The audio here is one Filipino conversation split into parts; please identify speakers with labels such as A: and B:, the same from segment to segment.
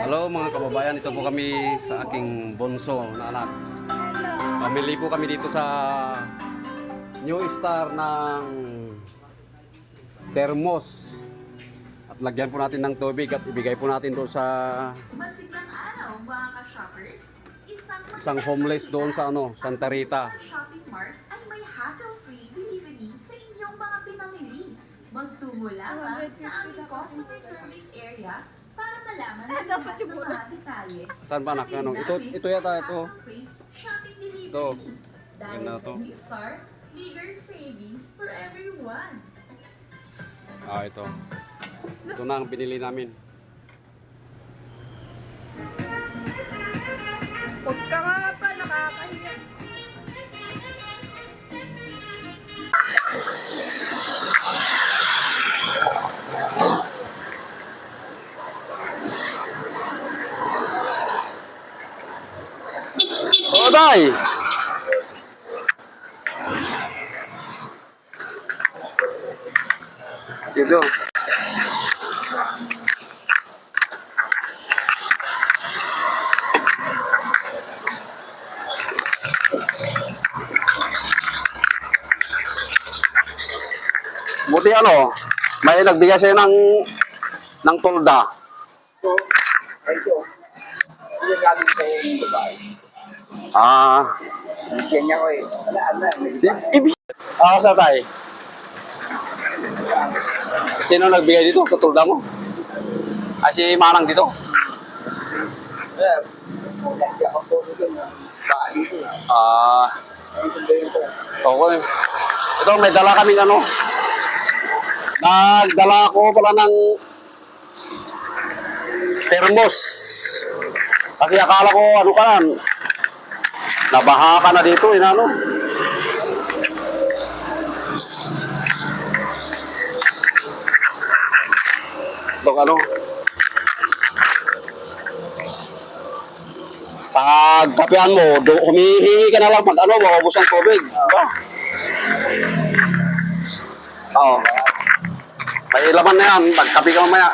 A: Hello mga kababayan, ito po kami sa aking bunso na anak. Pamili po kami dito sa New Star ng thermos. At lagyan po natin ng tubig at ibigay po natin doon sa
B: Masiglang araw mga ka-shoppers,
A: isang homeless doon sa Santa Rita.
B: Star Shopping Mart ay may hassle-free delivery sa inyong mga pinamili. Magtungo lamang sa aming customer service area para malaman ang lahat ng mga detalye.
A: Saan ba anak? Ito yata ito.
B: Hassle-free shopping delivery.
A: Ito.
B: Dahil
A: Ganda
B: sa
A: to.
B: New Star, bigger savings for everyone.
A: Ito. Ito na ang pinili namin.
C: Huwag ka nga pa, nakakahiya.
A: Oh, Day! Dito. Buti may nagbigay sa'yo ng tolda.
D: Ito, yung galing sa babae.
A: Ah,
D: Bigyan niya ko eh.
A: Ako sa tay. Sino nagbigay dito sa tolda mo? Si Manang dito.
D: Hindi ako po dito na bahay ito.
A: Okay. Ito, may dala kaming Nagdala ko pala ng thermos. Kasi akala ko nabaha ka na dito, Ito, pag kapehan mo, humihingi ka na lang pag maubos ang tubig. Diba? Oo. May laman na yan, magkape ka mamaya.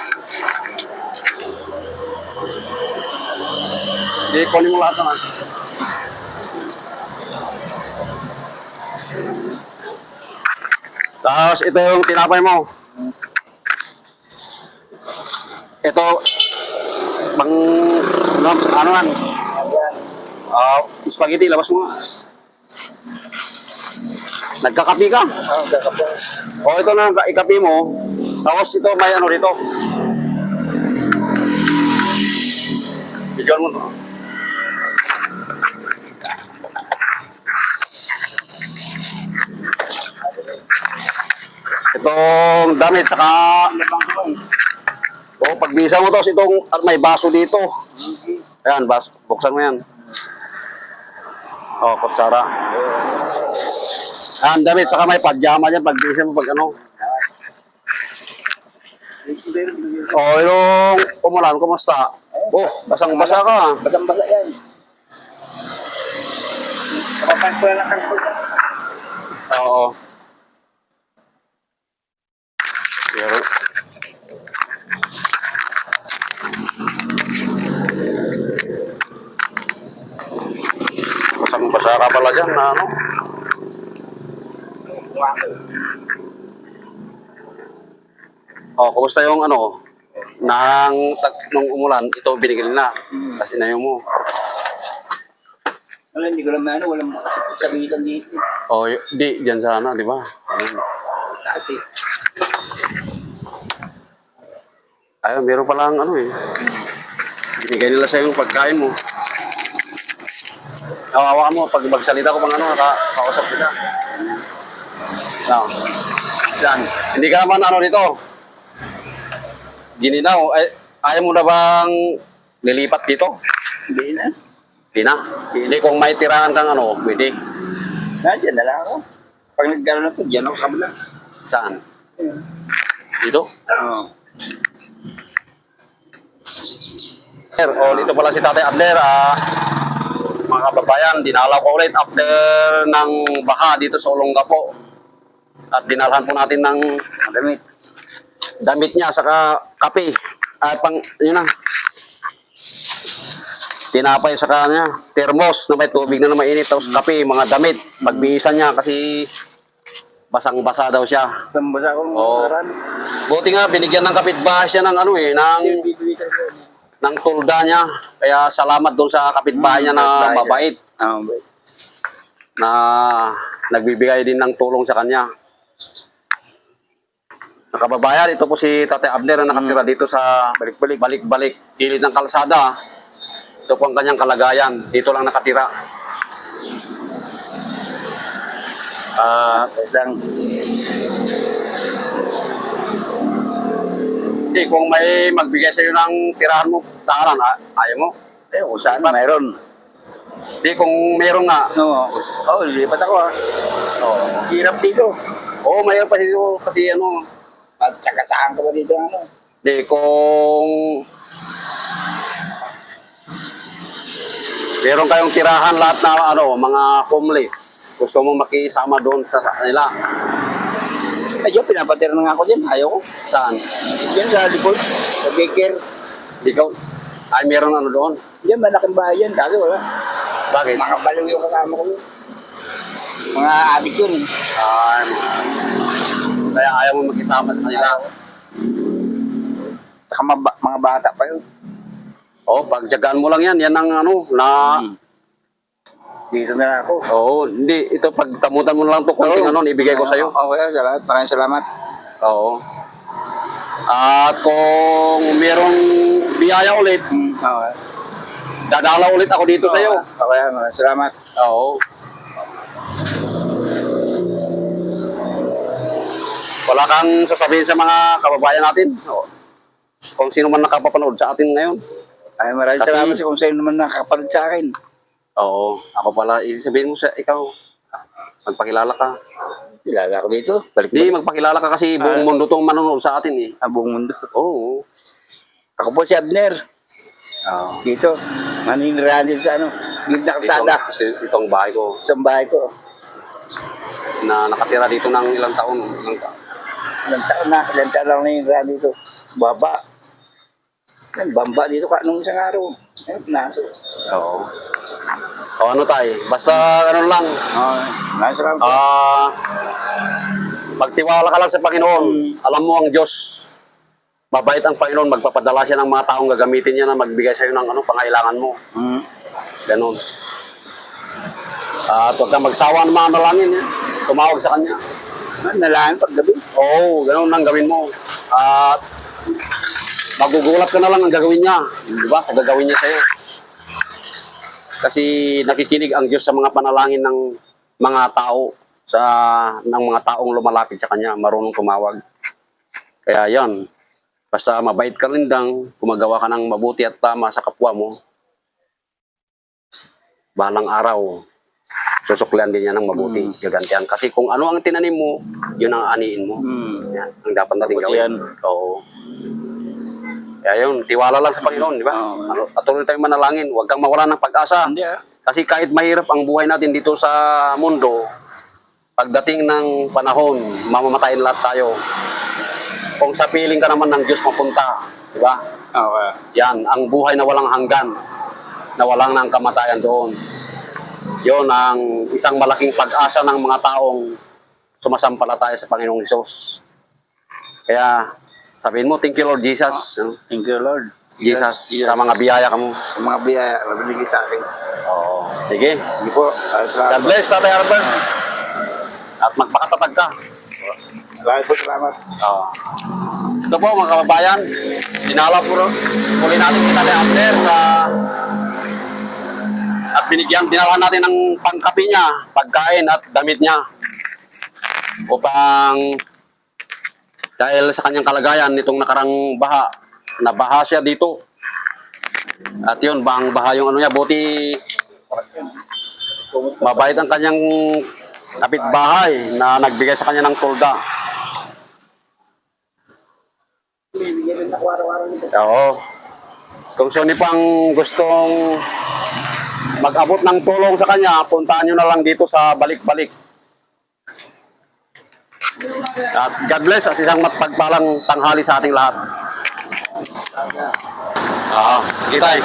A: Hindi, kunin mo lahat naman. Tapos ito yung tinapay mo. Ito, spaghetti, labas mo nga. Nagkakapi ka?
D: Oo, kakapo.
A: Ito na, ikapi mo. Tapos ito, may dito. Bigyan mo to. Itong damit, saka pagbisa mo to, at may baso dito. Ayan, buksan mo yan. Kutsara. Ayan, damit, saka may pajama dyan, pagbisa mo yung umulan, kumusta? Basang-basa ka.
D: Basang-basa yan. Kapag ko lang ang pagka.
A: Oo. Pero, basang-basa ka pala dyan na kumusta yung nung umulan, ito binigil na. Kasi inayo mo.
D: Hindi ko naman walang sabitan dito.
A: Di, dyan sana, di ba?
D: Kasi,
A: Ayun, meron palang binigay nila sa'yo yung pagkain mo. Hawakan mo, pag magsalita ko kausap kita. Yan. Hindi ka naman dito. Gininaw. Ayaw mo na bang nilipat dito?
D: hindi na.
A: Hindi na. Hindi kung may tirahan kang pwede.
D: Nandiyan na lang ako. Pag nagkaroon na ito, dyan ako sa kabila.
A: Saan? Dito?
D: Oo.
A: Dito pala si Tatay Adler. Mga kababayan, dinalaw ko ulit after ng baha dito sa Olongapo. At dinalhan po natin ng
D: Damit.
A: damit niya, saka kape. Yun na. tinapay sa kanya, termos na may tubig na mainit, tapos kape, mga damit, pagbihisan niya kasi basang-basa daw siya.
D: Sambasa ko
A: Oo.
D: naran.
A: Buti nga, binigyan ng kapitbahay siya ng ano eh, ng tulda niya. Kaya salamat doon sa kapitbahay niya na mabait,
D: Mabait.
A: na nagbibigay din ng tulong sa kanya. Nakababayan, ito po si Tatay Abner na nakatira dito sa
D: Balik-balik.
A: balik-balik, gilid ng kalsada. Ito po ang kanyang kalagayan. Dito lang nakatira.
D: Lang.
A: Hindi, kung may magbigay sa iyo ng tirahan mo, tahanan, ayaw mo.
D: Kung saan mayroon.
A: Hindi, kung meron nga.
D: No. Lipat ako ha. Hirap dito.
A: Oo, mayroon pa dito kasi ano.
D: At saka saan ka ba dito ano?
A: Hindi, kung meron kayong tirahan lahat na ano, mga homeless, gusto mo makisama doon sa kanila.
D: Ayun, pinapatira na nga ako dyan. Ayaw ko.
A: Saan?
D: Yan sa likod. Sa daycare.
A: Ikaw? Ay, meron ano doon.
D: Yan, malaking bahay yan. Kaso wala.
A: Bakit?
D: Mga baliw yung kasama ko. Mga adik yun eh.
A: Ay, kaya ayaw mo makisama sa kanila.
D: Saka mga bata pa yun.
A: Oo, pagtyagaan mo lang yan. Yan ang ano, na...
D: Dito na ako.
A: Oo, hindi. Ito, pagtamutan mo na lang ito, konting ano, ibigay ko sa'yo.
D: Okay, salamat. Maraming salamat.
A: Oo. At kung merong biyaya ulit,
D: Okay.
A: dadala ulit ako dito sa'yo.
D: Okay, maraming salamat.
A: Oo. Wala kang sasabihin sa mga kababayan natin. Oo. Kung sino man nakapapanood sa atin ngayon.
D: Ay, maraming
A: Kasi-
D: salamat sa kung sino naman nakakapanood sa akin.
A: Oo. Ako pala, sabihin mo sa ikaw. Magpakilala ka.
D: Kilala ko dito. Balik
A: Hindi, magpakilala ka kasi buong mundo tong manonood sa atin eh.
D: ang buong mundo.
A: Oo.
D: Ako po si Abner.
A: Oo.
D: Dito. Maninirahan dito sa ano. Gilid na kalsada.
A: Itong bahay ko
D: Itong bahay ko.
A: na nakatira dito ng ilang taon.
D: Ilang taon lang naninirahan dito. Baba. Yan, bamba dito ka nung isang araw. Ayun, naso.
A: Oo. O ano tayo, basta ano lang,
D: Maraming salamat.
A: magtiwala ka lang sa Panginoon. Alam mo ang Diyos, mabait ang Panginoon, magpapadala siya ng mga taong gagamitin niya na magbigay sa iyo ng ano, pangailangan mo. Ganon. At huwag kang magsawa ng mga nalangin. Tumawag sa Kanya.
D: Nalahan paggabi.
A: Oo, ganon ang gawin mo. At magugulat ka na lang ang gagawin niya. Di ba? Sa gagawin niya sa'yo. Kasi nakikinig ang Diyos sa mga panalangin ng mga tao, ng mga taong lumalapit sa Kanya, marunong tumawag. Kaya yan, basta mabait ka rin lang, gumagawa ka ng mabuti at tama sa kapwa mo, balang araw, susuklian din niya ng mabuti, gagantihan. Kasi kung ano ang tinanim mo, yun ang aniin mo. Yan, ang dapat natin
D: Mabuti
A: gawin.
D: yan.
A: Oo. Kaya yun, tiwala lang sa Panginoon, di ba? Patuloy tayong manalangin, huwag kang mawala ng pag-asa.
D: Hindi
A: Kasi kahit mahirap ang buhay natin dito sa mundo, pagdating ng panahon, mamamatayin lahat tayo. Kung sa piling ka naman ng Diyos mapunta, di ba?
D: Okay.
A: Yan, ang buhay na walang hanggan, na walang ng kamatayan doon. Yon ang isang malaking pag-asa ng mga taong sumasampalataya sa Panginoong Hesus. Kaya, sabihin mo, thank you Lord Jesus.
D: Thank you, Lord.
A: Jesus,
D: Yes.
A: sa mga biyaya ka mo.
D: Sa mga biyaya na binigay sa akin.
A: Oo. Sige.
D: Hindi po.
A: God
D: Salamat.
A: bless, Tatay Albert. At magpakatatag ka.
D: Salamat po, salamat.
A: Oo. Ito po mga kababayan, dinala po muli natin si Tatay Abner at dinala natin ng pangkapi niya, pagkain at damit niya upang dahil sa kanyang kalagayan nitong nakarang baha, nabaha siya dito. At yun, baha yung ano niya, buti mabait ang kanyang kapitbahay na nagbigay sa kanya ng tulda. Oo. Kung sino pang gustong mag-abot ng tulong sa kanya, puntahan nyo na lang dito sa balik-balik. At God bless at isang matpagpalang tanghali sa ating lahat. Sige tayo.